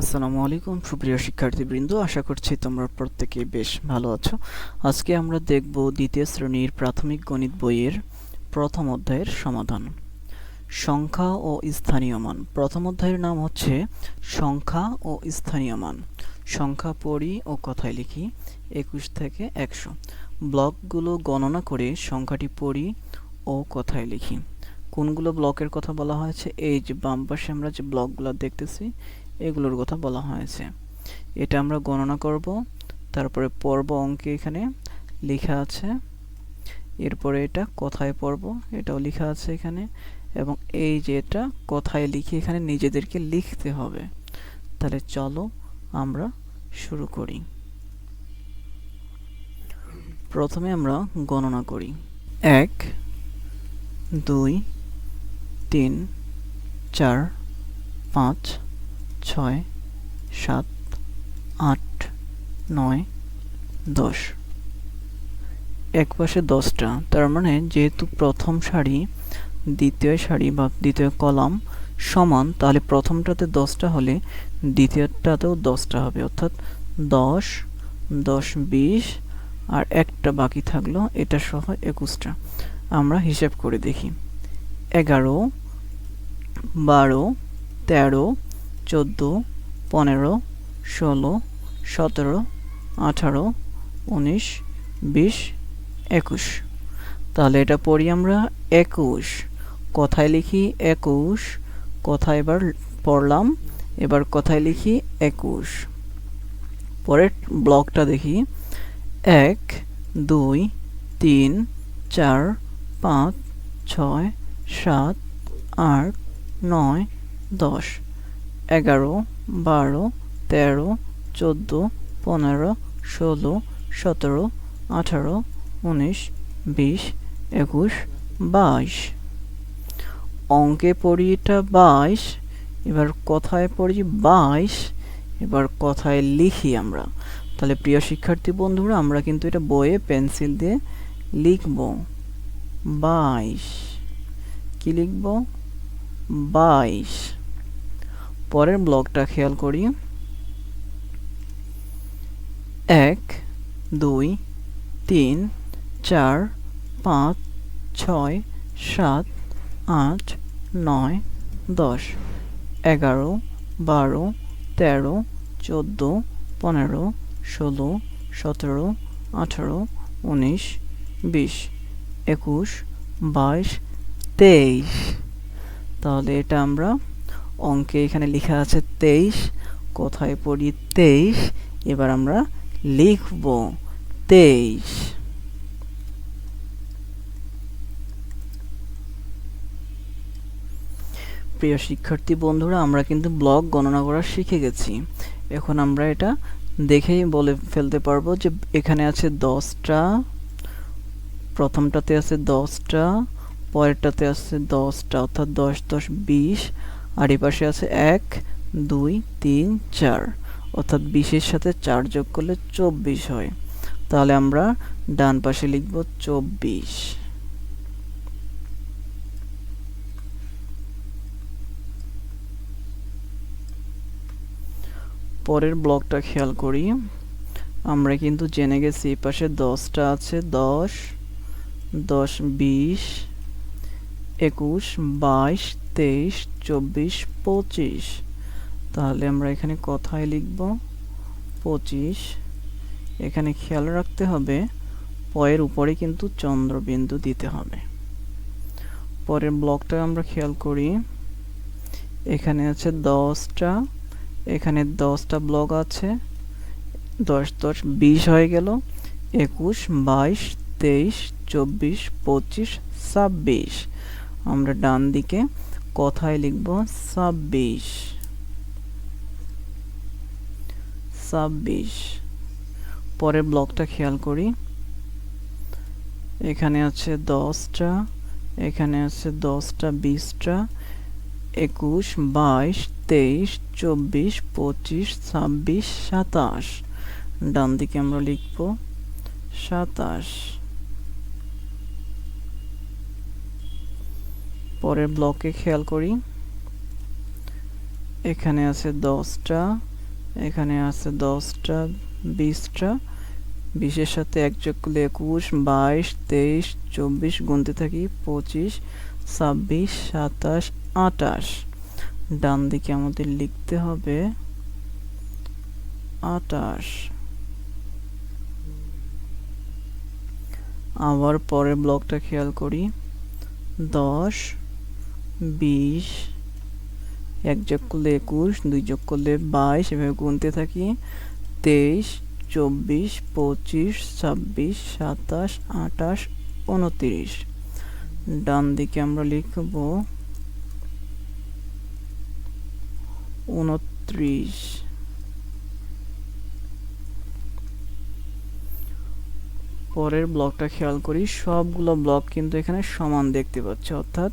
আসসালামু আলাইকুম সুপ্রিয় শিক্ষার্থীবৃন্দ, আশা করছি তোমরা প্রত্যেকেই বেশ ভালো আছো। আজকে আমরা দেখব দ্বিতীয় শ্রেণীর প্রাথমিক গণিত বইয়ের প্রথম অধ্যায়ের সমাধান। সংখ্যা ও স্থানীয় মান। প্রথম অধ্যায়ের নাম হচ্ছে সংখ্যা ও স্থানীয় মান। সংখ্যা পড়ি ও কথায় লিখি 21 থেকে 100। ব্লকগুলো গণনা করে সংখ্যাটি পড়ি ও কথায় লিখি। কোনগুলো ব্লকের কথা বলা হয়েছে? এই যে বাম পাশে আমরা যে ব্লকগুলো দেখতেছি এগুলোর কথা বলা হয়েছে। এটা আমরা গণনা করব, তারপরে পর্ব অঙ্কে এখানে লেখা আছে, এরপরে এটা কথায় পড়ব, এটাও লেখা আছে এখানে, এবং এই যে এটা কথায় লিখে এখানে নিজেদেরকে লিখতে হবে। তাহলে চলো আমরা শুরু করি। প্রথমে আমরা গণনা করি। 1 2 3 4 5 6 7 8 9 10। এক পাশে 10টা, তার মানে যেহেতু প্রথম সারি দ্বিতীয় সারি বা দ্বিতীয় কলাম সমান, তাহলে প্রথমটাতে 10টা হলে দ্বিতীয়টাতেও 10টা হবে, অর্থাৎ 10 10 20 আর একটা বাকি থাকলো, এটা সহ 21টা। আমরা হিসাব করে দেখি। 11 12 13 14 15 16 17 18 19 20 21। তাহলে এটা পড়ি আমরা 21। কথায় লিখি 21। কথায় এবার পড়লাম, এবার কথায় লিখি 21। পরের ব্লকটা দেখি। 1 2 3 4 5 6 7 8 9 10 11 12 13 14 15 16 17 18 19 20 21 22। অঙ্কে পড়ি এটা 22, এবার কথায় পড়ি 22, এবার কথায় লিখি আমরা। তাহলে প্রিয় শিক্ষার্থী বন্ধুরা, আমরা কিন্তু এটা বইয়ে পেন্সিল দিয়ে লিখব 22। কি লিখব? 22। পরের ব্লকটা খেয়াল করি। 1 2 3 4 5 6 7 8 9 10 11 12 13 14 15 16 17 18 19 20 21 22 23। তাহলে এটা আমরা অঙ্কে এখানে লেখা আছে 23, কথায় পড়ি 23, এবার আমরা লিখব 23। প্রিয় শিক্ষার্থী বন্ধুরা, আমরা কিন্তু ব্লক গণনা করা শিখে গেছি। এখন আমরা এটা দেখেই বলে ফেলতে পারবো যে এখানে আছে 10টা, প্রথমটাতে আছে 10টা, পরেরটাতে আছে 10টা, অর্থাৎ 10 10 20, আর এই পাশে আছে 1 2 3 4, অর্থাৎ 20-এর সাথে 4 যোগ করলে 24 হয়। তাহলে আমরা ডান পাশে লিখব 24। পরের ব্লকটা খেয়াল করি। আমরা কিন্তু জেনে গেছি এই পাশে 10টা আছে, 10 10 20 21 22 23 24 25। তাহলে আমরা এখানে কথায় লিখব 25। এখানে খেয়াল রাখতে হবে পয়ের উপরে কিন্তু চন্দ্রবিন্দু দিতে হবে। পরের ব্লকটা আমরা খেয়াল করি। এখানে আছে 10টা, এখানে 10টা ব্লক আছে, 10 10 20 হয়ে গেল, 21 22 23 24 25 26। আমরা ডান দিকে কথায় লিখব 26 26। পরের ব্লকটা খেয়াল করি। এখানে আছে 10টা, এখানে আছে 10টা 20টা, 21 22 23 24 25 26 27। ডান দিকে আমরা লিখব 27। পরের ব্লকে খেয়াল করি। এখানে আছে 10টা, এখানে আছে 10টা, 20টা, 20-এর সাথে 1 যোগ করলে 21, 22, 23, 24, গুনতে থাকি 25, 26, 27, 28। ডান দিকে আমাদের লিখতে হবে 28। আবার পরের ব্লকটা খেয়াল করি, 10, 20, 1 যোগ করলে 21, 2 যোগ করলে 22, এভাবে গুনতে থাকি 23, 24, 25, 26, 27, 28, 29। ডান দিকে আমরা লিখব 29। পরের ব্লকটা খেয়াল করি, সবগুলো ব্লক কিন্তু এখানে সমান দেখতে পাচ্ছি, অর্থাৎ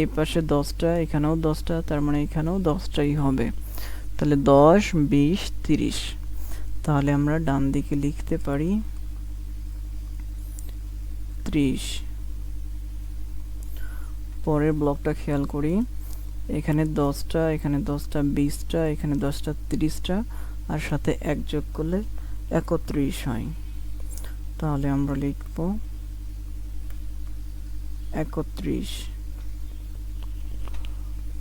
এই পাশে 10টা, এখানেও 10টা, তার মানে এখানেও 10টাই হবে। তাহলে 10, 20, 30। তাহলে আমরা ডান দিকে লিখতে পারি 30। পরের ব্লকটা খেয়াল করি, এখানে 10টা, এখানে 10টা, 20টা, এখানে 10টা, 30টা, আর সাথে 1 যোগ করলে 31 হয়। তাহলে আমরা লিখব 31।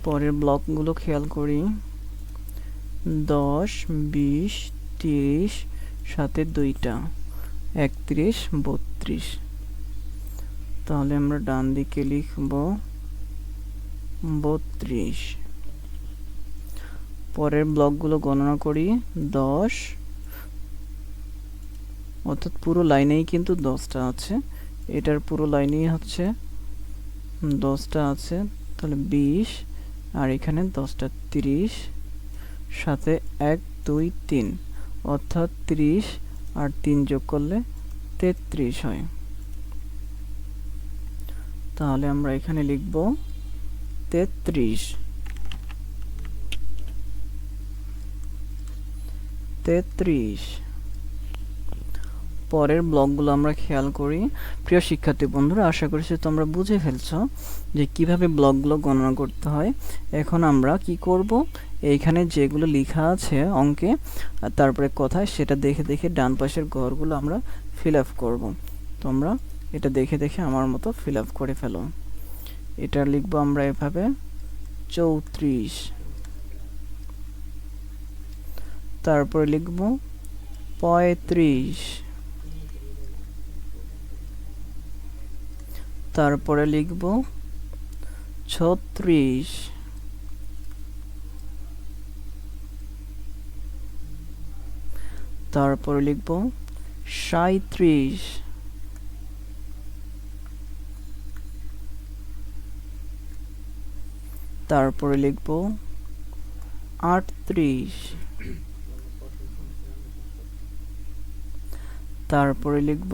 পরের ব্লকগুলো খেয়াল করি, 10, 20, 30, সাথে 2টা, 31, 32। তাহলে আমরা ডান দিকে লিখব 32। পরের ব্লকগুলো গণনা করি, 10, অর্থাৎ পুরো লাইনেই কিন্তু 10টা আছে, এটার পুরো লাইনেই হচ্ছে 10টা আছে, তাহলে 20, আর এখানে 10টা, 30, সাথে 1, 2, 3, অর্থাৎ 30 আর 3 যোগ করলে 33 হয়। তাহলে আমরা এখানে লিখব 33। 33। পরের ব্লকগুলো আমরা খেয়াল করি। প্রিয় শিক্ষার্থী বন্ধুরা, আশা করছি তোমরা বুঝে ফেলছো যে কিভাবে ব্লকগুলো গণনা করতে হয়। এখন আমরা কি করব, এইখানে যেগুলো লেখা আছে অঙ্কে আর তারপরে কথায়, সেটা দেখে দেখে ডান পাশের ঘরগুলো আমরা ফিল আপ করবো। তোমরা এটা দেখে দেখে আমার মতো ফিল আপ করে ফেলো। এটা লিখবো আমরা এভাবে 34। তারপরে লিখব 35। তারপরে লিখব 36। তারপরে লিখব 37। তারপরে লিখব 38। তারপরে লিখব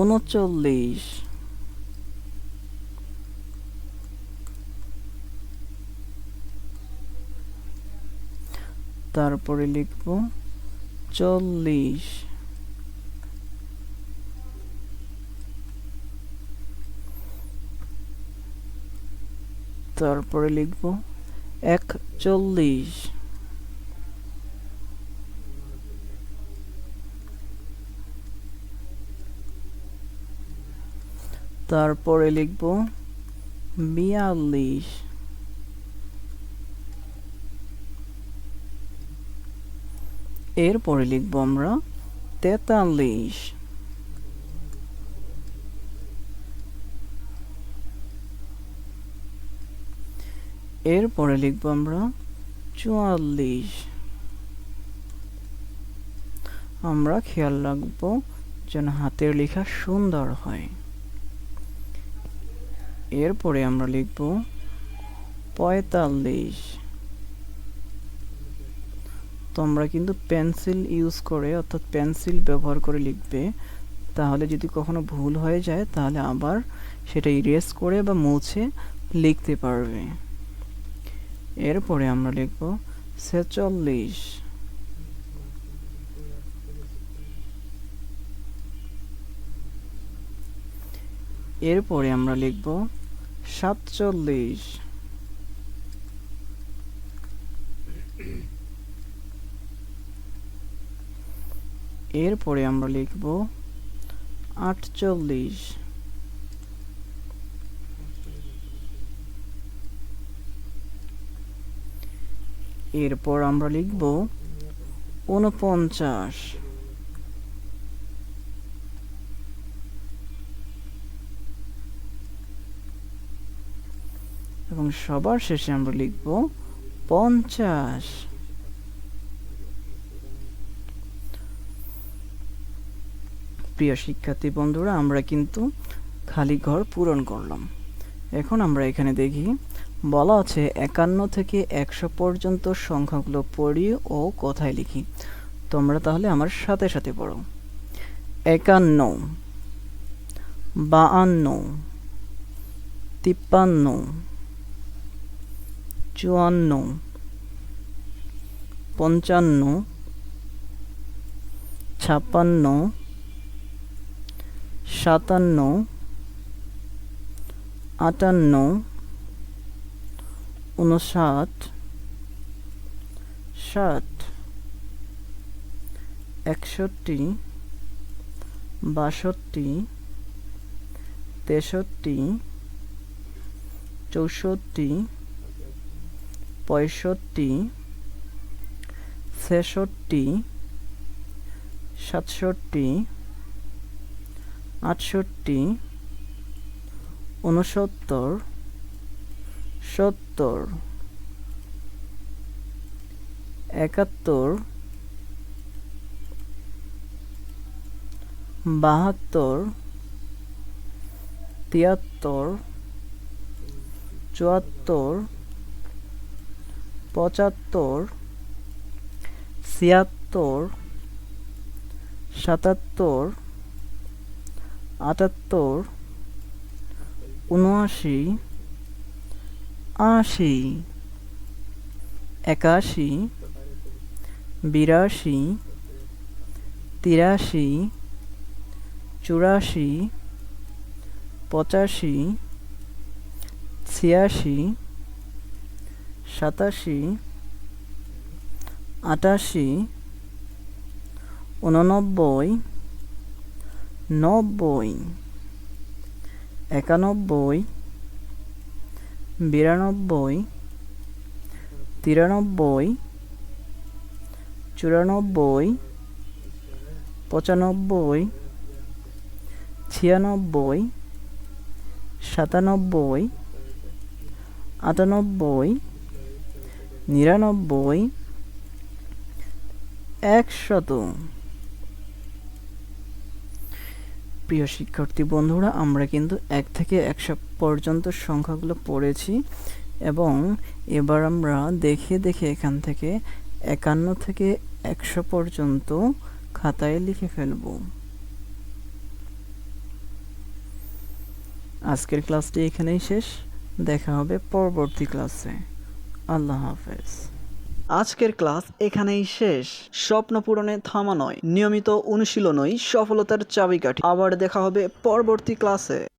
39। তারপরে লিখব 40। তারপরে লিখব 41। তারপরে লিখব 42। এরপরে লিখব আমরা 43। এরপরে লিখব আমরা 44। আমরা খেয়াল রাখবো যেন হাতের লেখা সুন্দর হয়। এরপরে আমরা লিখব 45। তোমরা কিন্তু পেন্সিল ইউজ করে, অর্থাৎ পেন্সিল ব্যবহার করে লিখবে, তাহলে যদি কখনো ভুল হয়ে যায় তাহলে আবার সেটা ইরেজ করে বা মুছে লিখতে পারবে। এরপরে আমরা লিখব 46। এরপরে আমরা লিখব 47। এরপরে আমরা লিখব 48। এরপর আমরা লিখব 49। এবং সবার শেষে আমরা লিখব 50। প্রিয় শিক্ষার্থী বন্ধুরা, আমরা কিন্তু খালি ঘর পূরণ করলাম। এখন আমরা এখানে দেখি, বলা আছে 51 থেকে 100 পর্যন্ত সংখ্যাগুলো পড়ি ও কথায় লিখি। তোমরা তাহলে আমার সাথে সাথে পড়ো। 51, 52, 53, 54, 55, 56, 57, 58, 59, 60, 61, 62, 63, 64, 65, 66, 67, 68, 69, 70, 71, 72, 73, 74, 75, 76, 77, 78, 79, 80, 81, 82, 83, 84, 85, 86, 87, 88, 89, 90, 91, 92, 93, 94, 95, 96, 97, 98, 99, 100। প্রিয় শিক্ষার্থী বন্ধুরা, আমরা কিন্তু 1 থেকে 100 পর্যন্ত সংখ্যাগুলো পড়েছি এবং এবার আমরা দেখে দেখে এখান থেকে 51 থেকে 100 পর্যন্ত খাতায় লিখে ফেলব। আজকের ক্লাসটি এখানেই শেষ। দেখা হবে পরবর্তী ক্লাসে। আল্লাহ হাফেজ। আজকের ক্লাস এখানেই শেষ। স্বপ্ন পূরণে থামা নয়, নিয়মিত অনুশীলনই সফলতার চাবিকাঠি। আবার দেখা হবে পরবর্তী ক্লাসে।